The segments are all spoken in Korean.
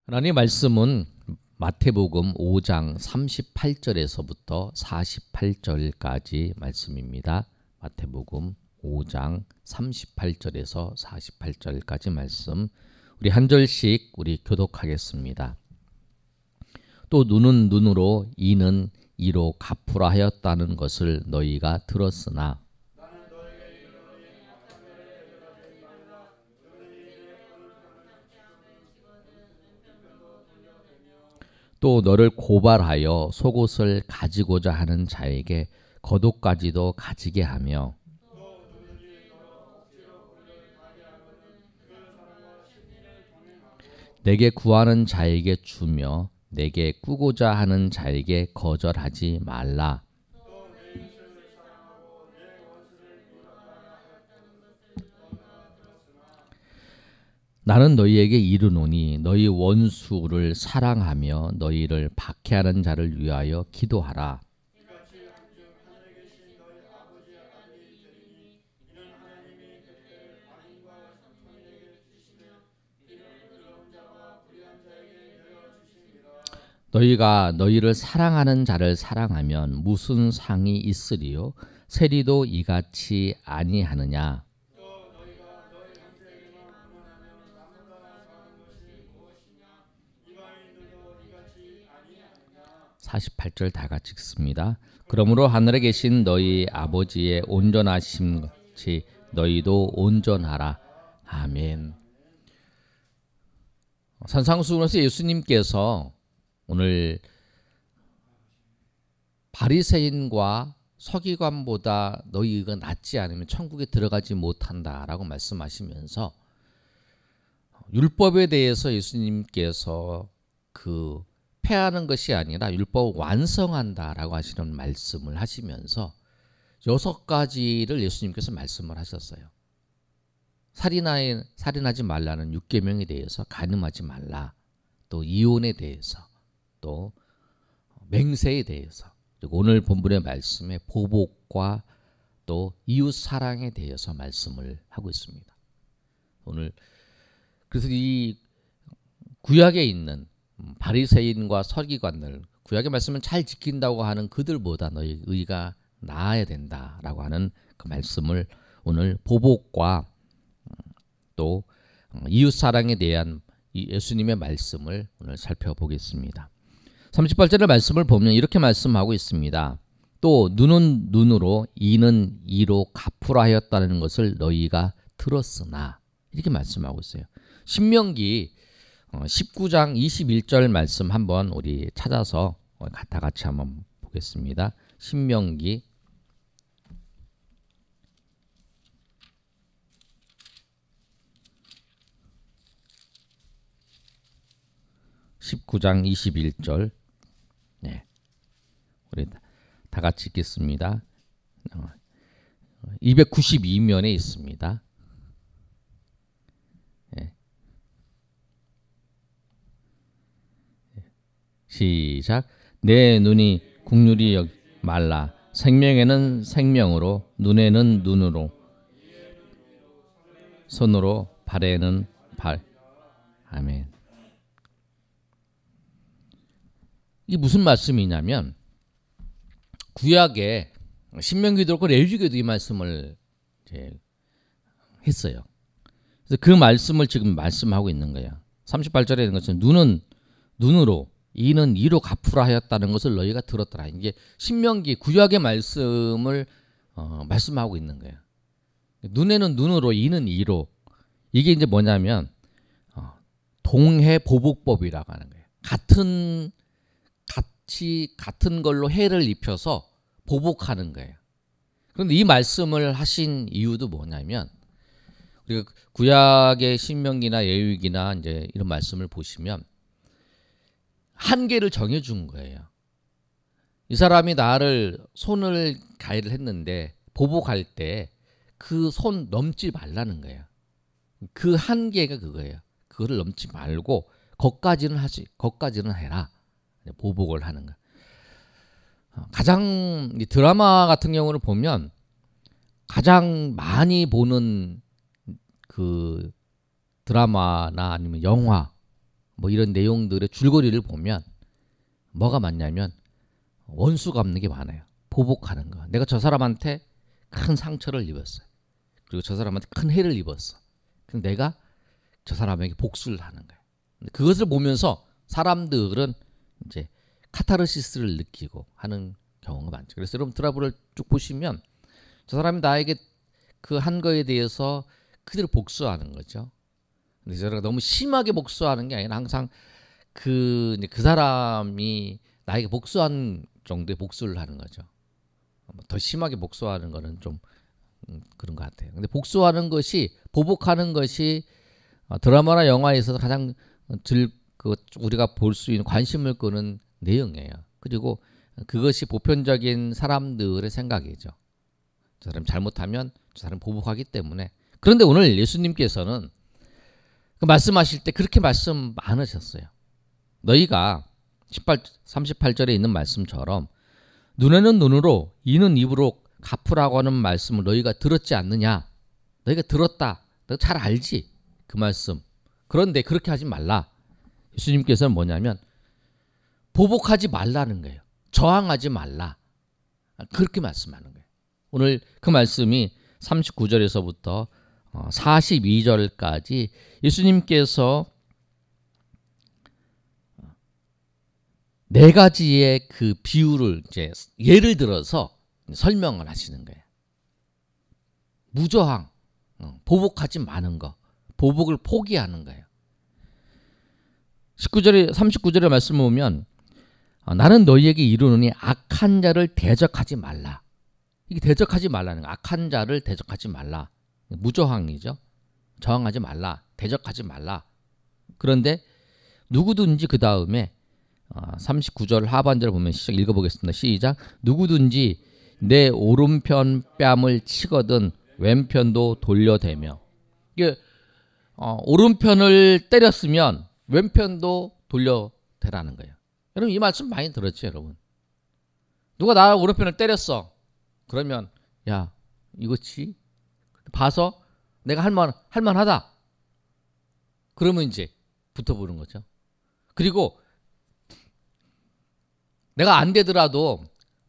하나님의 말씀은 마태복음 5장 38절에서부터 48절까지 말씀입니다. 마태복음 5장 38절에서 48절까지 말씀, 우리 한 절씩 우리 교독하겠습니다. 또 눈은 눈으로 이는 이로 갚으라 하였다는 것을 너희가 들었으나 또 너를 고발하여 속옷을 가지고자 하는 자에게 겉옷까지도 가지게 하며 내게 구하는 자에게 주며 내게 꾸고자 하는 자에게 거절하지 말라. 나는 너희에게 이르노니 너희 원수를 사랑하며 너희를 박해하는 자를 위하여 기도하라. 너희가 너희를 사랑하는 자를 사랑하면 무슨 상이 있으리요? 세리도 이같이 아니하느냐? 48절 다 같이 읽습니다. 그러므로 하늘에 계신 너희 아버지의 온전하심 같이 너희도 온전하라. 아멘. 산상수훈에서 예수님께서 오늘 바리새인과 서기관보다 너희가 낫지 않으면 천국에 들어가지 못한다라고 말씀하시면서 율법에 대해서 예수님께서 폐하는 것이 아니라 율법을 완성한다라고 하시는 말씀을 하시면서 6가지를 예수님께서 말씀을 하셨어요. 살인하지 말라는 6계명에 대해서, 간음하지 말라, 또 이혼에 대해서, 또 맹세에 대해서, 그리고 오늘 본문의 말씀에 보복과 또 이웃 사랑에 대해서 말씀을 하고 있습니다. 오늘 그래서 이 구약에 있는 바리새인과 서기관들, 구약의 말씀은 잘 지킨다고 하는 그들보다 너희가 나아야 된다라고 하는 그 말씀을 오늘 보복과 또 이웃 사랑에 대한 예수님의 말씀을 오늘 살펴보겠습니다. 38절의 말씀을 보면 이렇게 말씀하고 있습니다. 또 눈은 눈으로 이는 이로 갚으라 하였다는 것을 너희가 들었으나, 이렇게 말씀하고 있어요. 신명기 19장 21절 말씀 한번 우리 찾아서 다 같이 한번 보겠습니다. 신명기 19장 21절, 네, 우리 다 같이 읽겠습니다. 292면에 있습니다. 네. 시작. 내 눈이 국률이 여기 말라. 생명에는 생명으로, 눈에는 눈으로, 손으로, 발에는 발. 아멘. 이게 무슨 말씀이냐면, 구약에 신명기도 그렇고 레위기도 이 말씀을 했어요. 그래서 그 말씀을 지금 말씀하고 있는 거예요. 38절에 있는 것은 눈은 눈으로, 이는 이로 갚으라 하였다는 것을 너희가 들었더라. 이게 신명기 구약의 말씀을 말씀하고 있는 거예요. 눈에는 눈으로, 이는 이로. 이게 이제 뭐냐면 동해 보복법이라고 하는 거예요. 같은 걸로 해를 입혀서 보복하는 거예요. 그런데 이 말씀을 하신 이유도 뭐냐면, 우리가 구약의 신명기나 레위기나 이제 이런 말씀을 보시면 한계를 정해준 거예요. 이 사람이 나를 손을 가해를 했는데 보복할 때 그 손 넘지 말라는 거예요. 그 한계가 그거예요. 그거를 넘지 말고 거기까지는 해라. 보복을 하는 거. 가장 드라마 같은 경우를 보면 가장 많이 보는 그 드라마나 아니면 영화 뭐 이런 내용들의 줄거리를 보면 뭐가 많냐면 원수 갚는 게 많아요. 보복하는 거. 내가 저 사람한테 큰 상처를 입었어요. 그리고 저 사람한테 큰 해를 입었어. 그럼 내가 저 사람에게 복수를 하는 거예요. 그것을 보면서 사람들은 이제 카타르시스를 느끼고 하는 경우가 많죠. 그래서 여러분 드라마를 쭉 보시면 저 사람이 나에게 그 한 거에 대해서 그대로 복수하는 거죠. 근데 제가 너무 심하게 복수하는 게 아니라 항상 그 사람이 나에게 복수한 정도의 복수를 하는 거죠. 더 심하게 복수하는 거는 좀 그런 것 같아요. 근데 복수하는 것이 보복하는 것이 드라마나 영화에 있어서 가장 우리가 볼 수 있는 관심을 끄는 내용이에요. 그리고 그것이 보편적인 사람들의 생각이죠. 저 사람 잘못하면 저 사람 보복하기 때문에. 그런데 오늘 예수님께서는 그 말씀하실 때 그렇게 말씀 안 하셨어요. 너희가 38절에 있는 말씀처럼 눈에는 눈으로 이는 입으로 갚으라고 하는 말씀을 너희가 들었지 않느냐. 너희가 들었다. 너 잘 알지 그 말씀. 그런데 그렇게 하지 말라. 예수님께서는 뭐냐면 보복하지 말라는 거예요. 저항하지 말라. 그렇게 말씀하는 거예요. 오늘 그 말씀이 39절에서부터 42절까지 예수님께서 네 가지의 그 비유를 이제 예를 들어서 설명을 하시는 거예요. 무저항, 보복하지 마는 거, 보복을 포기하는 거예요. 39절의 말씀을 보면 나는 너희에게 이르노니 악한 자를 대적하지 말라. 이게 대적하지 말라는 거예요. 악한 자를 대적하지 말라. 무저항이죠. 저항하지 말라. 대적하지 말라. 그런데 누구든지 그 다음에 39절 하반절을 보면 시작 읽어보겠습니다. 시작. 누구든지 내 오른편 뺨을 치거든 왼편도 돌려대며. 이게 오른편을 때렸으면 왼편도 돌려대라는 거예요. 여러분 이 말씀 많이 들었죠, 여러분. 누가 나 오른편을 때렸어. 그러면 야 이거지 봐서 내가 할만하다. 그러면 이제 붙어보는 거죠. 그리고 내가 안 되더라도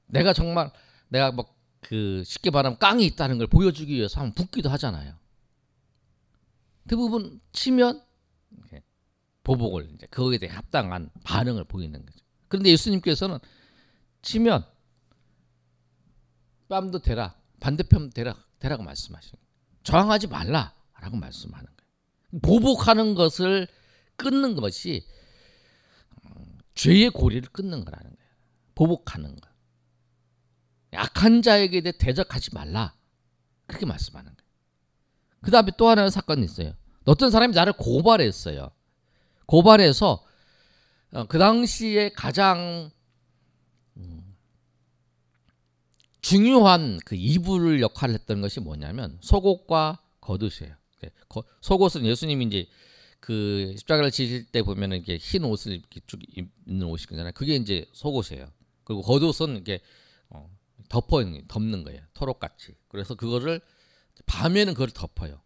내가 정말 내가 막 그 쉽게 말하면 깡이 있다는 걸 보여주기 위해서 한번 붙기도 하잖아요. 대부분 치면 보복을 이제 거기에 대해 합당한 반응을 보이는 거죠. 그런데 예수님께서는 치면 뺨도 대라, 반대편 대라고 말씀하시는 거예요. 저항하지 말라라고 말씀하는 거예요. 보복하는 것을 끊는 것이 죄의 고리를 끊는 거라는 거예요. 보복하는 거. 약한 자에게 대해 대적하지 말라. 그렇게 말씀하는 거예요. 그 다음에 또 하나의 사건이 있어요. 어떤 사람이 나를 고발했어요. 고발해서 그 당시에 가장 중요한 그 이불 역할을 했던 것이 뭐냐면 속옷과 겉옷이에요. 속옷은 예수님이 이제 그 십자가를 지실 때 보면은 이게 흰 옷을 이렇게 쭉 입는 옷이잖아요. 그게 이제 속옷이에요. 그리고 겉옷은 이게 덮는 거예요. 토록같이. 그래서 그거를 밤에는 그걸 덮어요.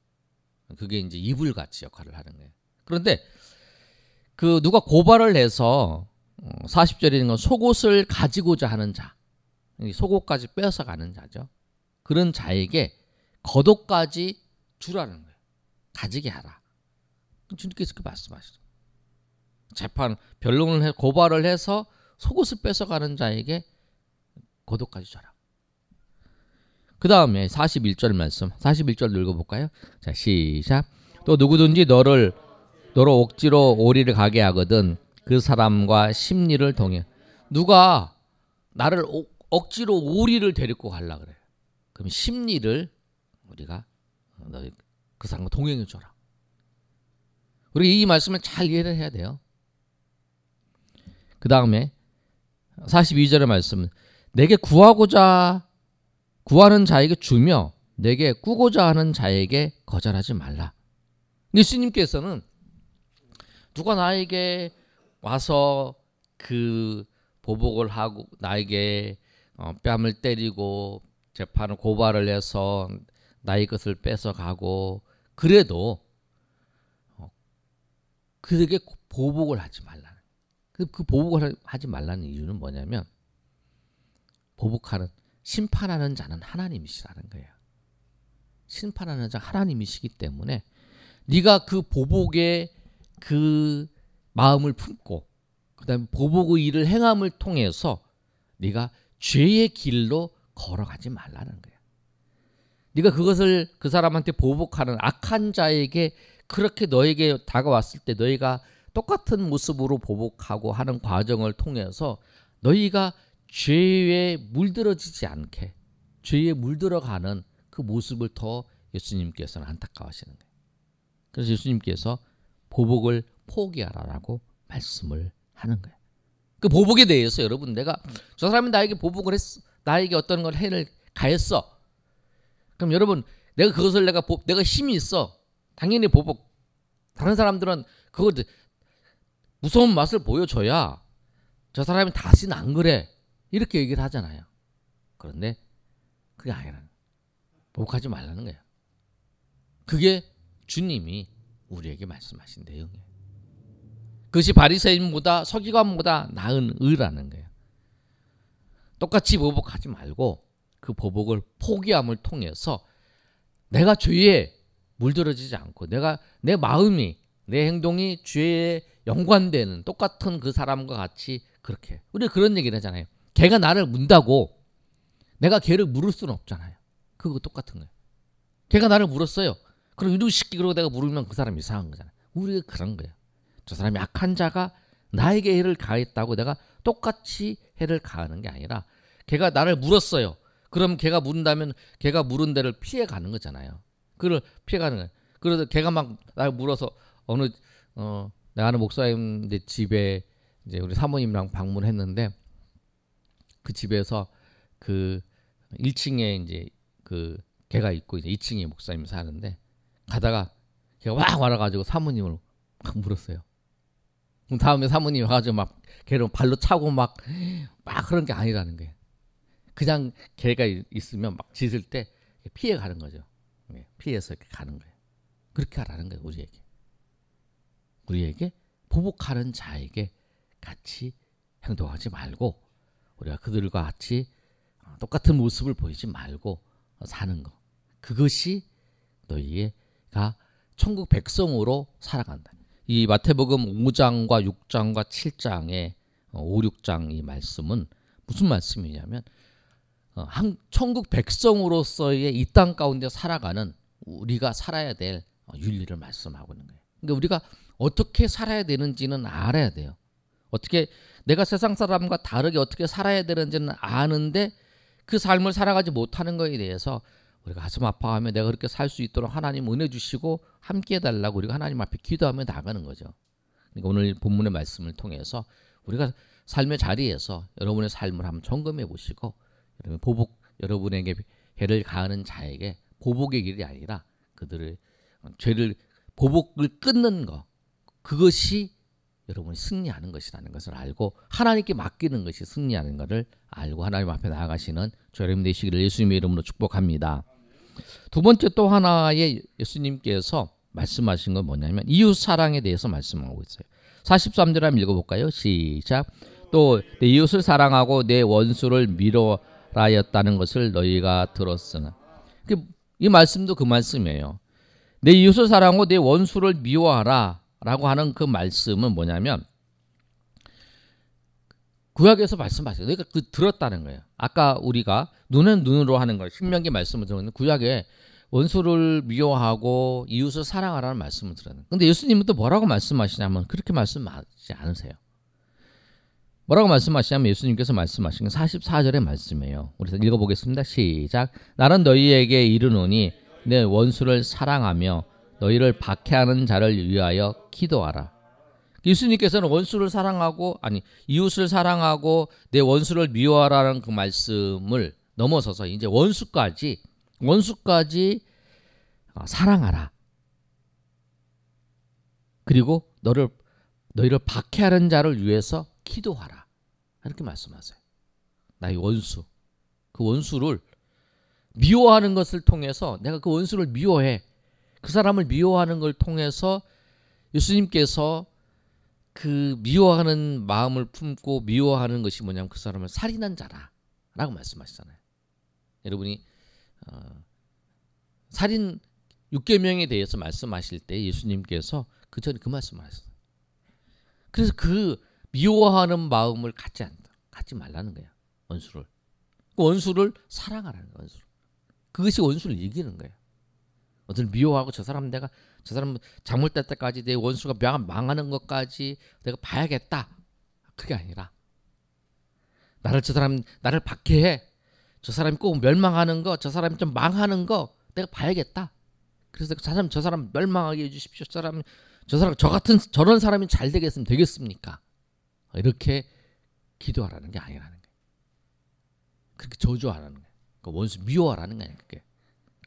그게 이제 이불같이 역할을 하는 거예요. 그런데 그 누가 고발을 해서 40절에 있는 건 속옷을 가지고자 하는 자, 속옷까지 빼앗아 가는 자죠. 그런 자에게 겉옷까지 주라는 거예요. 가지게 하라. 주님께서 그렇게 말씀하시죠. 재판 변론을 고발을 해서 속옷을 뺏어가는 자에게 겉옷까지 줘라. 그 다음에 41절 말씀, 41절 읽어볼까요? 자, 시작. 또 누구든지 너로 억지로 오리를 가게 하거든 그 사람과 심리를 동해. 누가 나를 억지로 오리를 데리고 가려고 그래요. 그럼 심리를 우리가 그 사람과 동행해 줘라. 우리 이 말씀을 잘 이해를 해야 돼요. 그 다음에 42절의 말씀은 내게 구하는 자에게 주며 내게 꾸고자 하는 자에게 거절하지 말라. 예수님께서는 누가 나에게 와서 그 보복을 하고 나에게 뺨을 때리고 재판을 고발을 해서 나의 것을 뺏어가고 그래도 그에게 보복을 하지 말라는. 그 보복을 하지 말라는 이유는 뭐냐면 보복하는 심판하는 자는 하나님이시라는 거예요. 심판하는 자 하나님이시기 때문에 네가 그 보복의 그 마음을 품고 그다음에 보복의 일을 행함을 통해서 네가 죄의 길로 걸어가지 말라는 거야. 네가 그것을 그 사람한테 보복하는 악한 자에게 그렇게 너에게 다가왔을 때 너희가 똑같은 모습으로 보복하고 하는 과정을 통해서 너희가 죄에 물들어지지 않게 죄에 물들어가는 그 모습을 더 예수님께서는 안타까워하시는 거예요. 그래서 예수님께서 보복을 포기하라라고 말씀을 하는 거예요. 그 보복에 대해서 여러분 내가 저 사람이 나에게 보복을 했어. 나에게 어떤 걸 해를 가했어. 그럼 여러분 내가 그것을 내가 힘이 있어. 당연히 보복. 다른 사람들은 그거 무서운 맛을 보여줘야 저 사람이 다시는 안 그래. 이렇게 얘기를 하잖아요. 그런데 그게 아니라 보복하지 말라는 거예요. 그게 주님이 우리에게 말씀하신 내용이에요. 그것이 바리새인보다 서기관보다 나은 의라는 거예요. 똑같이 보복하지 말고 그 보복을 포기함을 통해서 내가 죄에 물들어지지 않고 내 마음이 내 행동이 죄에 연관되는 똑같은 그 사람과 같이 그렇게 우리가 그런 얘기를 하잖아요. 걔가 나를 문다고 내가 걔를 물을 수는 없잖아요. 그거 똑같은 거예요. 걔가 나를 물었어요. 그럼 이루시키 그러고 내가 물으면 그 사람이 이상한 거잖아요. 우리가 그런 거예요. 저 사람이 악한 자가 나에게 해를 가했다고 내가 똑같이 해를 가하는 게 아니라 걔가 나를 물었어요. 그럼 걔가 물은다면 걔가 물은 데를 피해가는 거잖아요. 그걸 피해가는 거예요. 그래서 걔가 막 나를 물어서 내가 아는 목사님 집에 이제 우리 사모님이랑 방문했는데 그 집에서 그 1층에 이제 그 걔가 있고 이제 2층에 목사님이 사는데 가다가 걔가 막 와가지고 사모님을 막 물었어요. 그럼 다음에 사모님이 와가지고 막 걔를 발로 차고 막 그런 게 아니라는 거예요. 그냥 걔가 있으면 막 짖을 때 피해 가는 거죠. 피해서 이렇게 가는 거예요. 그렇게 하라는 거예요. 우리에게 보복하는 자에게 같이 행동하지 말고 우리가 그들과 같이 똑같은 모습을 보이지 말고 사는 거. 그것이 너희가 천국 백성으로 살아간다. 이 마태복음 5장과 6장과 7장의 5, 6장 이 말씀은 무슨 말씀이냐면 천국 백성으로서의 이 땅 가운데 살아가는 우리가 살아야 될 윤리를 말씀하고 있는 거예요. 그러니까 우리가 어떻게 살아야 되는지는 알아야 돼요. 어떻게 내가 세상 사람과 다르게 어떻게 살아야 되는지는 아는데 그 삶을 살아가지 못하는 것에 대해서 우리가 가슴 아파하며 내가 그렇게 살 수 있도록 하나님 은혜 주시고 함께 해달라고 우리가 하나님 앞에 기도하며 나가는 거죠. 그러니까 오늘 본문의 말씀을 통해서 우리가 삶의 자리에서 여러분의 삶을 한번 점검해 보시고 여러분에게 해를 가하는 자에게 보복의 길이 아니라 그들의 죄를 보복을 끊는 것, 그것이 여러분이 승리하는 것이라는 것을 알고 하나님께 맡기는 것이 승리하는 것을 알고 하나님 앞에 나아가시는 여러분 되시기를 예수님의 이름으로 축복합니다. 두 번째 또 하나의 예수님께서 말씀하신 건 뭐냐면 이웃 사랑에 대해서 말씀하고 있어요. 43절 한번 읽어볼까요? 시작. 또 내 이웃을 사랑하고 내 원수를 미워하였다는 것을 너희가 들었으나. 이 말씀도 그 말씀이에요. 내 이웃을 사랑하고 내 원수를 미워하라 라고 하는 그 말씀은 뭐냐면 구약에서 말씀하세요. 그러니까 들었다는 거예요. 아까 우리가 눈은 눈으로 하는 걸 신명기 말씀을 들었는데 구약에 원수를 미워하고 이웃을 사랑하라는 말씀을 들었는데 근데 예수님은 또 뭐라고 말씀하시냐면 그렇게 말씀하지 않으세요. 뭐라고 말씀하시냐면 예수님께서 말씀하신 건 44절의 말씀이에요. 우리 읽어보겠습니다. 시작. 나는 너희에게 이르노니 내 원수를 사랑하며 너희를 박해하는 자를 위하여 기도하라. 예수님께서는 원수를 사랑하고 이웃을 사랑하고 내 원수를 미워하라는 그 말씀을 넘어서서 이제 원수까지 사랑하라. 그리고 너희를 박해하는 자를 위해서 기도하라. 이렇게 말씀하세요. 나의 원수. 그 원수를 미워하는 것을 통해서 내가 그 원수를 미워해. 그 사람을 미워하는 걸 통해서 예수님께서 그 미워하는 마음을 품고 미워하는 것이 뭐냐면 그 사람을 살인한 자라라고 말씀하시잖아요. 여러분이 살인 6계명에 대해서 말씀하실 때 예수님께서 그 전에 그 말씀을 하셨어요. 그래서 그 미워하는 마음을 갖지 말라는 거야. 원수를. 그 원수를 사랑하라는 거야. 원수를. 그것이 원수를 이기는 거예요. 어떤 미워하고 저 사람 잘못될 때까지 내 원수가 망하는 것까지 내가 봐야겠다. 그게 아니라 나를 박해해. 저 사람이 꼭 멸망하는 거, 저 사람이 좀 망하는 거 내가 봐야겠다. 그래서 저 사람 멸망하게 해주십시오. 저런 사람이 잘 되겠습니까? 이렇게 기도하라는 게 아니라는 거예요. 그렇게 저주하라는 거예요. 그 원수 미워하라는 거예요. 그게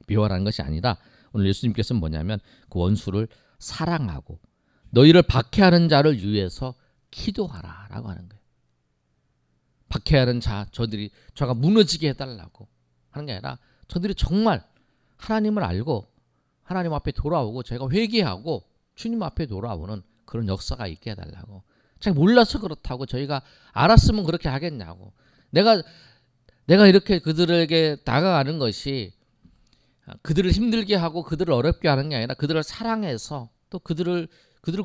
미워하라는 것이 아니라 오늘 예수님께서는 뭐냐면 그 원수를 사랑하고 너희를 박해하는 자를 위해서 기도하라라고 하는 거예요. 박해하는 저가 무너지게 해달라고 하는 게 아니라 저들이 정말 하나님을 알고 하나님 앞에 돌아오고 저희가 회개하고 주님 앞에 돌아오는 그런 역사가 있게 해달라고. 잘 몰라서 그렇다고 저희가 알았으면 그렇게 하겠냐고. 내가 이렇게 그들에게 다가가는 것이 그들을 힘들게 하고 그들을 어렵게 하는 게 아니라 그들을 사랑해서 또 그들을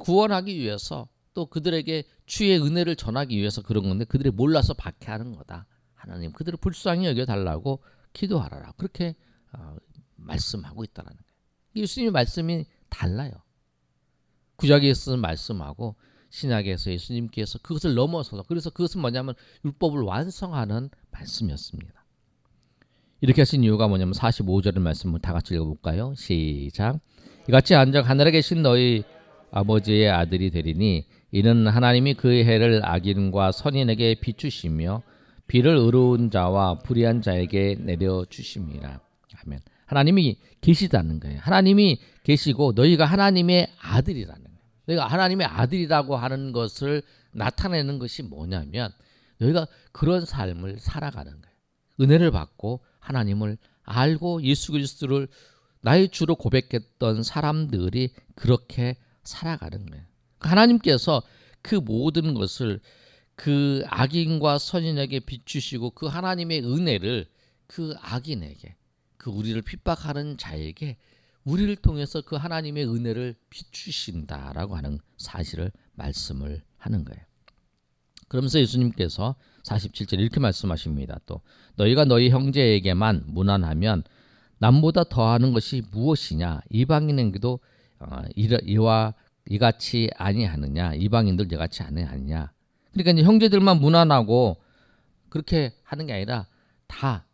구원하기 위해서 또 그들에게 주의 은혜를 전하기 위해서 그런 건데 그들이 몰라서 박해하는 거다. 하나님 그들을 불쌍히 여겨달라고 기도하라. 그렇게 말씀하고 있다는 거예요. 예수님의 말씀이 달라요. 구약에서 말씀하고 신약에서 예수님께서 그것을 넘어서서 그래서 그것은 뭐냐면 율법을 완성하는 말씀이었습니다. 이렇게 하신 이유가 뭐냐면 45절의 말씀을 다 같이 읽어볼까요? 시작. 이같이 한즉 하늘에 계신 너희 아버지의 아들이 되리니 이는 하나님이 그의 해를 악인과 선인에게 비추시며 비를 의로운 자와 불의한 자에게 내려주심이라. 아멘. 하나님이 계시다는 거예요. 하나님이 계시고 너희가 하나님의 아들이라는 거예요. 너희가 하나님의 아들이라고 하는 것을 나타내는 것이 뭐냐면 너희가 그런 삶을 살아가는 거예요. 은혜를 받고 하나님을 알고 예수 그리스도를 나의 주로 고백했던 사람들이 그렇게 살아가는 거예요. 하나님께서 그 모든 것을 그 악인과 선인에게 비추시고 그 하나님의 은혜를 그 악인에게 그 우리를 핍박하는 자에게 우리를 통해서 그 하나님의 은혜를 비추신다라고 하는 사실을 말씀을 하는 거예요. 그러면서 예수님께서 47절 이렇게 말씀하십니다. 또 너희가 너희 형제에게만 무난하면 남보다 더하는 것이 무엇이냐? 이방인에게도 이같이 아니하느냐? 이방인들 이같이 아니하느냐? 그러니까 이제 형제들만 무난하고 그렇게 하는 게 아니라 다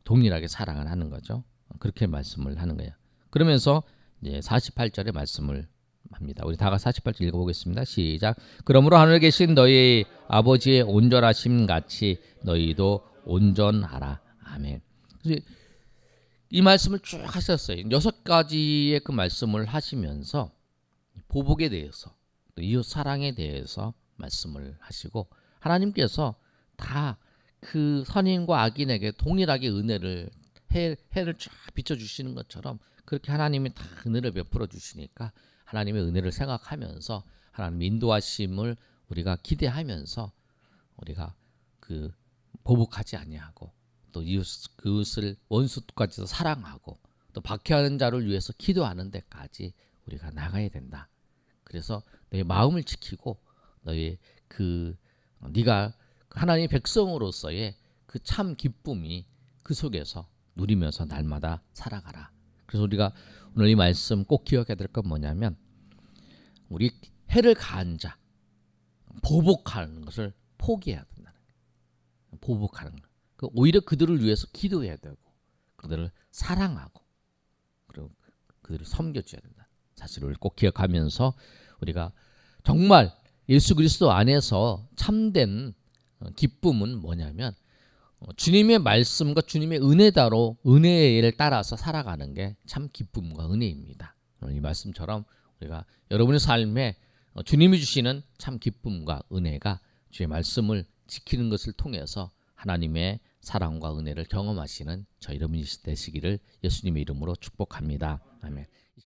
동일하게 사랑을 하는 거죠. 그렇게 말씀을 하는 거예요. 그러면서 이제 48절에 말씀을 합니다. 우리 다가 48절 읽어보겠습니다. 시작. 그러므로 하늘에 계신 너희 아버지의 온전하심 같이 너희도 온전하라. 아멘. 이 말씀을 쭉 하셨어요. 6가지의 그 말씀을 하시면서 보복에 대해서 또 이웃 사랑에 대해서 말씀을 하시고 하나님께서 다 그 선인과 악인에게 동일하게 은혜를 해를 쫙 비춰주시는 것처럼 그렇게 하나님이 다 은혜를 베풀어 주시니까 하나님의 은혜를 생각하면서 하나님의 인도하심을 우리가 기대하면서 우리가 그 보복하지 아니하고 또 그것을 원수까지도 사랑하고 또 박해하는 자를 위해서 기도하는 데까지 우리가 나가야 된다. 그래서 너의 마음을 지키고 너의 네가 하나님의 백성으로서의 그 참 기쁨이 그 속에서 누리면서 날마다 살아가라. 그래서 우리가 오늘 이 말씀 꼭 기억해야 될 건 뭐냐면 우리 해를 가한 자 보복하는 것을 포기해야 된다는 거예요. 보복하는 거. 오히려 그들을 위해서 기도해야 되고 그들을 사랑하고 그리고 그들을 섬겨줘야 된다. 사실을 꼭 기억하면서 우리가 정말 예수 그리스도 안에서 참된 기쁨은 뭐냐면 주님의 말씀과 주님의 은혜를 따라서 살아가는 게 참 기쁨과 은혜입니다. 이 말씀처럼 우리가 여러분의 삶에 주님이 주시는 참 기쁨과 은혜가 주의 말씀을 지키는 것을 통해서 하나님의 사랑과 은혜를 경험하시는 저 여러분이 되시기를 예수님의 이름으로 축복합니다. 아멘.